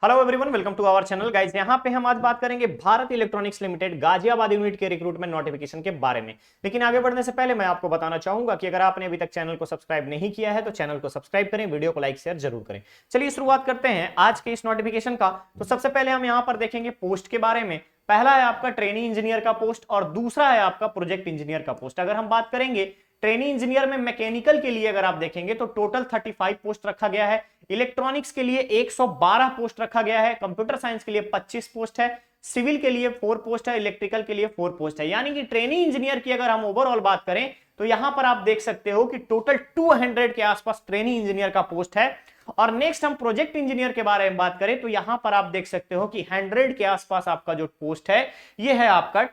Hello everyone, welcome to our channel guys. यहाँ पे हम आज बात करेंगे Bharat Electronics Limited Ghaziabad unit के रिक्रूटमेंट नोटिफिकेशन के बारे में। लेकिन आगे बढ़ने से पहले मैं आपको बताना चाहूंगा कि अगर आपने अभी तक चैनल को सब्सक्राइब नहीं किया है तो चैनल को सब्सक्राइब करें, वीडियो को लाइक शेयर जरूर करें। चलिए शुरुआत करते हैं आज के इस नोटिफिकेशन का। तो सबसे पहले हम यहाँ पर देखेंगे पोस्ट के बारे में। पहला है आपका ट्रेनी इंजीनियर का पोस्ट और दूसरा है आपका प्रोजेक्ट इंजीनियर का पोस्ट। अगर हम बात करेंगे ट्रेनी इंजीनियर में मैकेनिकल के लिए अगर आप देखेंगे तो टोटल 35 पोस्ट रखा गया है। इलेक्ट्रॉनिक्स के लिए 112 पोस्ट रखा गया है। कंप्यूटर साइंस के लिए 25 पोस्ट है। सिविल के लिए 4 पोस्ट है। इलेक्ट्रिकल के लिए 4 पोस्ट है। यानी कि ट्रेनी इंजीनियर की अगर हम ओवरऑल बात करें तो यहां पर आप देख सकते हो कि टोटल 200 के आसपास ट्रेनी इंजीनियर का पोस्ट है। और नेक्स्ट हम प्रोजेक्ट इंजीनियर के बारे में बात करें तो यहां पर आप देख सकते हो कि 100 के आसपास आपका जो पोस्ट है यह है आपका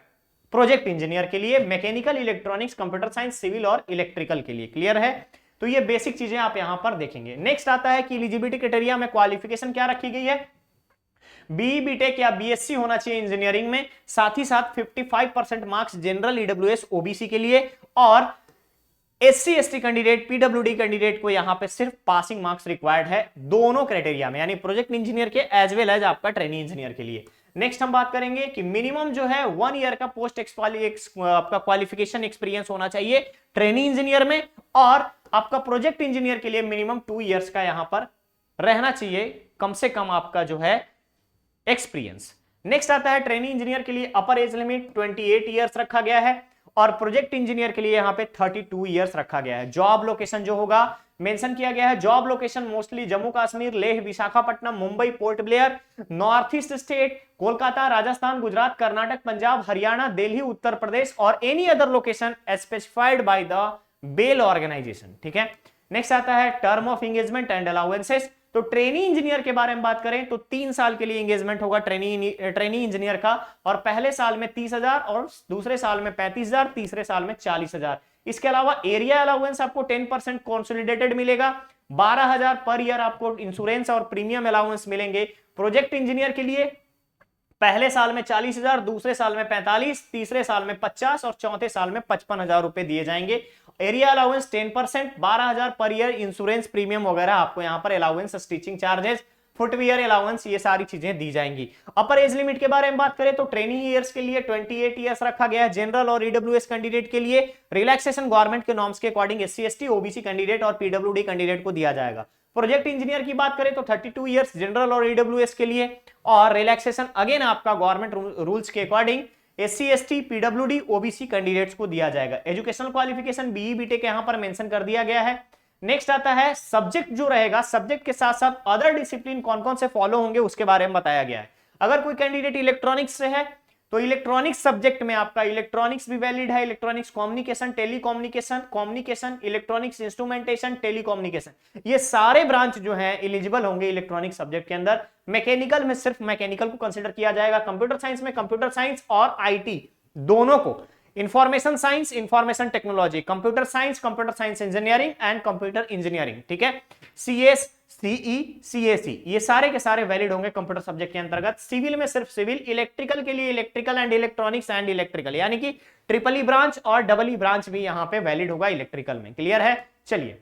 प्रोजेक्ट इंजीनियर के लिए, mechanical, electronics, computer science, civil और इलेक्ट्रिकल के लिए। क्लियर है? तो ये बेसिक चीजें आप यहां पर देखेंगे। नेक्स्ट आता है कि एलिजिबिलिटी क्राइटेरिया में क्वालिफिकेशन क्या रखी गई है। बीई बीटेक या बीएससी होना चाहिए इंजीनियरिंग में, साथ ही साथ 55% मार्क्स जनरल, ईडब्ल्यूएस, ओबीसी के लिए, और SC ST candidate, PWD candidate को यहां पे सिर्फ पासिंग मार्क्स रिक्वायर्ड है दोनों क्राइटेरिया में, यानी प्रोजेक्ट इंजीनियर के एज वेल एज आपका ट्रेनी इंजीनियर के लिए। नेक्स्ट हम बात करेंगे कि मिनिमम जो है 1 ईयर का पोस्ट आपका क्वालिफिकेशन एक्सपीरियंस होना चाहिए ट्रेनी इंजीनियर में, और आपका प्रोजेक्ट इंजीनियर के लिए मिनिमम 2 इयर्स का यहां पर रहना चाहिए कम से कम आपका जो है एक्सपीरियंस। नेक्स्ट आता है ट्रेनी इंजीनियर के लिए अपर एज लिमिट 28 इयर्स रखा गया है और प्रोजेक्ट इंजीनियर के लिए यहां पे 32 इयर्स रखा गया है। जॉब लोकेशन जो होगा मेंशन किया गया है, job location mostly Jammu Kashmir, Leh, Visakhapatnam, Mumbai, Port Blair, North East state, Kolkata, Rajasthan, Gujarat, Karnataka, Punjab, Haryana, Delhi, Uttar Pradesh और any other location specified by the BEL organisation. ठीक है। नेक्स्ट आता है term of engagement and allowances. तो ट्रेनी इंजीनियर के बारे में बात करें तो 3 साल के लिए एंगेजमेंट होगा ट्रेनी इंजीनियर का, और पहले साल में 30,000 और दूसरे साल में 35,000, तीसरे साल में 40,000। इसके अलावा एरिया अलाउंस आपको 10% कंसोलिडेटेड मिलेगा। 12,000 पर ईयर आपको इंश्योरेंस और प्रीमियम अलाउंस मिलेंगे। प्रोजेक्ट इंजीनियर के लिए पहले साल में 40,000, दूसरे साल में 45, तीसरे साल में 50 और चौथे साल में 55,000 रुपए दिए जाएंगे। Area allowance 10%, 12,000 per year, insurance, premium वगैरह आपको यहां पर allowance, stitching charges, footwear allowance, ये सारी चीजें दी जाएंगी। अपर एज लिमिट के बारे में बात करें तो ट्रेनिंग ईयर्स के लिए 28 ईयर्स रखा गया है जनरल और ईडब्ल्यूएस कैंडिडेट के लिए। रिलैक्सेशन गवर्नमेंट के नॉर्म्स के according SC ST, OBC candidate और पीडब्ल्यूडी कैंडिडेट को दिया जाएगा। प्रोजेक्ट इंजीनियर की बात करें तो 32 इयर्स जनरल और ईडब्ल्यूएस के लिए, और रिलैक्सेशन अगेन आपका गवर्नमेंट रूल्स के according SC ST, PWD, OBC candidates को दिया जाएगा। एजुकेशनल क्वालिफिकेशन बीई बीटेक यहां पर मेंशन कर दिया गया है। नेक्स्ट आता है सब्जेक्ट जो रहेगा, सब्जेक्ट के साथ साथ अदर डिसिप्लिन कौन कौन से फॉलो होंगे उसके बारे में बताया गया है। अगर कोई कैंडिडेट इलेक्ट्रॉनिक्स से है तो इलेक्ट्रॉनिक्स सब्जेक्ट में आपका इलेक्ट्रॉनिक्स भी वैलिड है, electronics communication, telecommunication, communication, electronics instrumentation, telecommunication, ये सारे ब्रांच जो हैं एलिजिबल होंगे इलेक्ट्रॉनिक्स सब्जेक्ट के अंदर। मैकेनिकल में सिर्फ मैकेनिकल को कंसीडर किया जाएगा। कंप्यूटर साइंस में कंप्यूटर साइंस और आईटी दोनों को, information science, information technology, computer science engineering and computer engineering, ठीक है, सीएस, सीई, सीएसी, ये सारे के सारे वैलिड होंगे कंप्यूटर सब्जेक्ट के अंतर्गत। सिविल में सिर्फ सिविल, इलेक्ट्रिकल के लिए electrical and electronics and electrical, यानी कि ट्रिपल ई ब्रांच और डबल ई ब्रांच भी यहां पे वैलिड होगा इलेक्ट्रिकल में। क्लियर है? चलिए,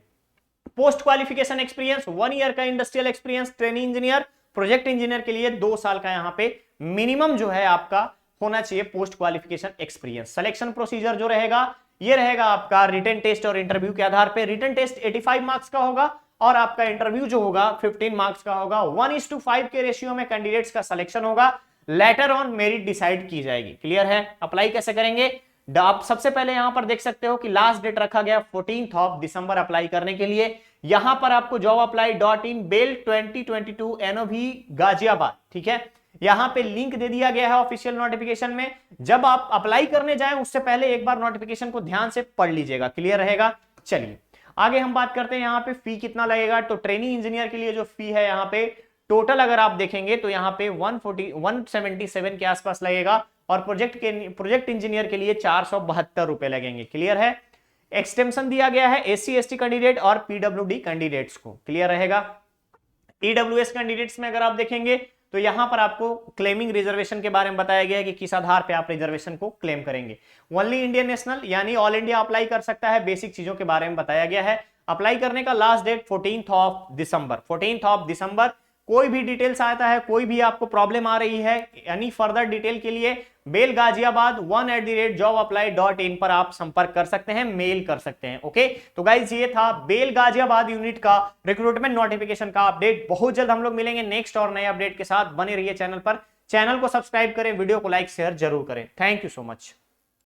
पोस्ट क्वालिफिकेशन एक्सपीरियंस 1 ईयर का industrial experience trainee engineer, project engineer के लिए 2 साल का यहां पे मिनिमम जो है आपका होना चाहिए post qualification experience. Selection procedure जो रहेगा ये रहेगा आपका रिटन टेस्ट और इंटरव्यू के आधार पे। रिटन टेस्ट 85 मार्क्स का होगा और आपका इंटरव्यू जो होगा 15 मार्क्स का होगा। 1:5 के रेशियो में कैंडिडेट्स का सिलेक्शन होगा। लेटर ऑन मेरिट डिसाइड की जाएगी। क्लियर है? अप्लाई कैसे करेंगे? आप सबसे पहले यहां पर देख सकते हो कि लास्ट डेट रखा गया 14 दिसंबर अप्लाई करने के लिए। यहां पर आपको jobapply.in बेल 2022 NOV गाजियाबाद, ठीक है, यहां पे लिंक दे दिया गया है ऑफिशियल नोटिफिकेशन में। जब आप अप्लाई करने जाएं उससे पहले एक बार नोटिफिकेशन को ध्यान से पढ़ लीजिएगा। क्लियर रहेगा? चलिए आगे हम बात करते हैं यहाँ पे फी कितना लगेगा। तो ट्रेनी इंजीनियर के लिए जो फी है यहाँ पे टोटल अगर आप देखेंगे तो यहाँ पे 177 के आसपास लगेगा, और प्रोजेक्ट इंजीनियर के लिए 472 रुपए लगेंगे। क्लियर है? एक्सटेंशन दिया गया है एससी एसटी कैंडिडेट और पीडब्ल्यूडी कैंडिडेट्स को। क्लियर रहेगा? ईडब्ल्यूएस कैंडिडेट्स में अगर आप देखेंगे तो यहां पर आपको क्लेमिंग रिजर्वेशन के बारे में बताया गया है कि किस आधार पे आप रिजर्वेशन को क्लेम करेंगे। ओनली इंडियन नेशनल यानी ऑल इंडिया अप्लाई कर सकता है। बेसिक चीजों के बारे में बताया गया है। अप्लाई करने का लास्ट डेट 14 दिसंबर कोई भी डिटेल्स आता है, कोई भी आपको प्रॉब्लम आ रही है, एनी फर्दर डिटेल के लिए बेल गाजियाबाद 1@jobapply.in पर आप संपर्क कर सकते हैं, मेल कर सकते हैं। ओके, तो गाइज ये था बेल गाजियाबाद यूनिट का रिक्रूटमेंट नोटिफिकेशन का अपडेट। बहुत जल्द हम लोग मिलेंगे नेक्स्ट और नए अपडेट के साथ। बने रहिए चैनल पर, चैनल को सब्सक्राइब करें, वीडियो को लाइक शेयर जरूर करें। Thank you so much.